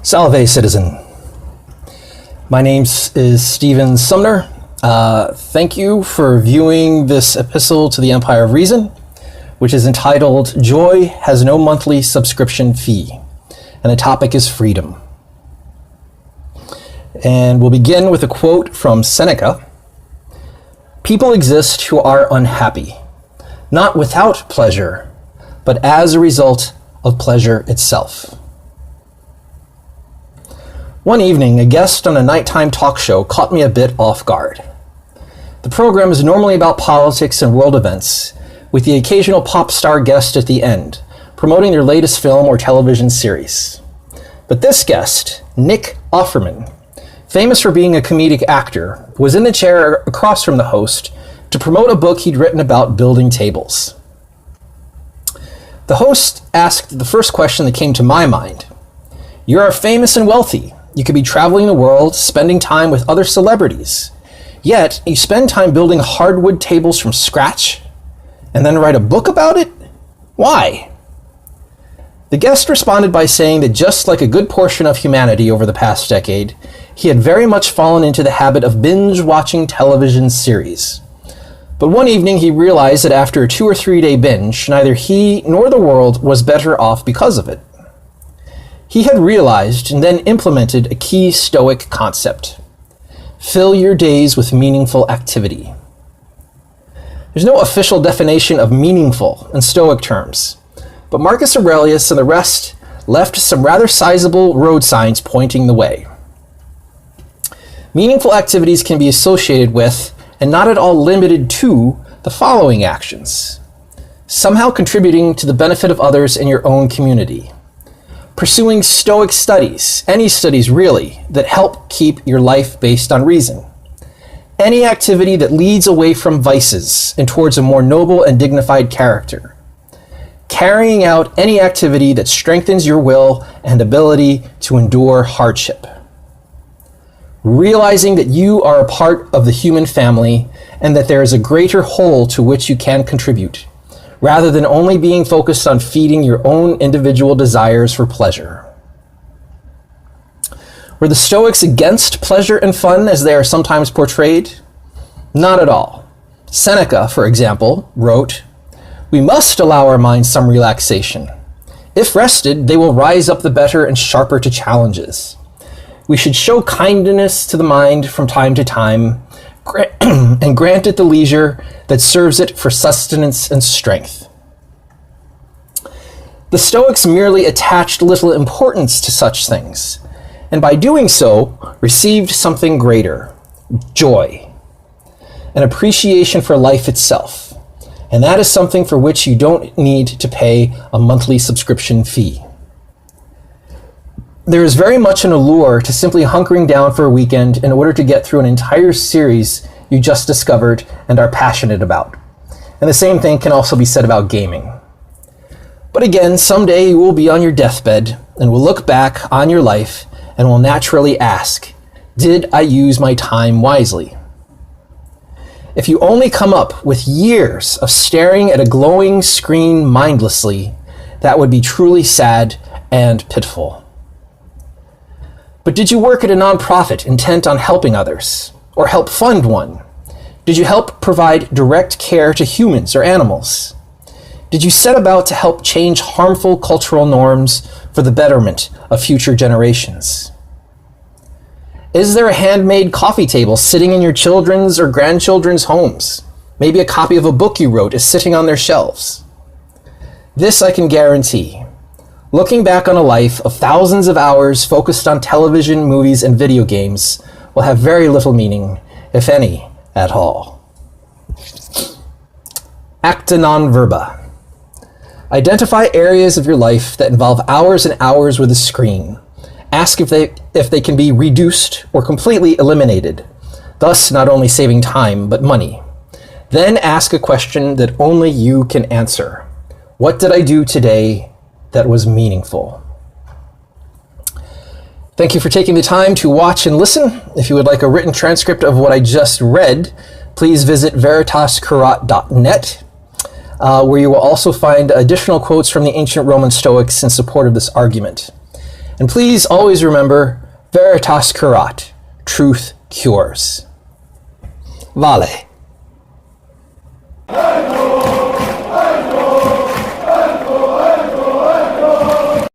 Salve, citizen. My name is Stephen Sumner. Thank you for viewing this epistle to the Empire of Reason, which is entitled Joy Has No Monthly Subscription Fee, and the topic is freedom. And we'll begin with a quote from Seneca. People exist who are unhappy, not without pleasure, but as a result of pleasure itself. One evening, a guest on a nighttime talk show caught me a bit off guard. The program is normally about politics and world events, with the occasional pop star guest at the end, promoting their latest film or television series. But this guest, Nick Offerman, famous for being a comedic actor, was in the chair across from the host to promote a book he'd written about building tables. The host asked the first question that came to my mind. You are famous and wealthy. You could be traveling the world, spending time with other celebrities. Yet, you spend time building hardwood tables from scratch, and then write a book about it? Why? The guest responded by saying that just like a good portion of humanity over the past decade, he had very much fallen into the habit of binge-watching television series. But one evening he realized that after a 2 or 3 day binge, neither he nor the world was better off because of it. He had realized and then implemented a key Stoic concept. Fill your days with meaningful activity. There's no official definition of meaningful in Stoic terms, but Marcus Aurelius and the rest left some rather sizable road signs pointing the way. Meaningful activities can be associated with, and not at all limited to, the following actions. Somehow contributing to the benefit of others in your own community. Pursuing Stoic studies, any studies really, that help keep your life based on reason. Any activity that leads away from vices and towards a more noble and dignified character. Carrying out any activity that strengthens your will and ability to endure hardship. Realizing that you are a part of the human family and that there is a greater whole to which you can contribute, rather than only being focused on feeding your own individual desires for pleasure. Were the Stoics against pleasure and fun as they are sometimes portrayed? Not at all. Seneca, for example, wrote, "We must allow our minds some relaxation. If rested, they will rise up the better and sharper to challenges. We should show kindness to the mind from time to time, and grant it the leisure that serves it for sustenance and strength." The Stoics merely attached little importance to such things, and by doing so, received something greater, joy, an appreciation for life itself, and that is something for which you don't need to pay a monthly subscription fee. There is very much an allure to simply hunkering down for a weekend in order to get through an entire series you just discovered and are passionate about. And the same thing can also be said about gaming. But again, someday you will be on your deathbed and will look back on your life and will naturally ask, did I use my time wisely? If you only come up with years of staring at a glowing screen mindlessly, that would be truly sad and pitiful. But did you work at a nonprofit intent on helping others, or help fund one? Did you help provide direct care to humans or animals? Did you set about to help change harmful cultural norms for the betterment of future generations? Is there a handmade coffee table sitting in your children's or grandchildren's homes? Maybe a copy of a book you wrote is sitting on their shelves. This I can guarantee. Looking back on a life of thousands of hours focused on television, movies, and video games will have very little meaning, if any, at all. Acta non verba. Identify areas of your life that involve hours and hours with a screen. Ask if they can be reduced or completely eliminated, thus not only saving time, but money. Then ask a question that only you can answer. What did I do today that was meaningful? Thank you for taking the time to watch and listen. If you would like a written transcript of what I just read, please visit veritascurat.net, where you will also find additional quotes from the ancient Roman Stoics in support of this argument. And please always remember, veritas curat, truth cures. Vale.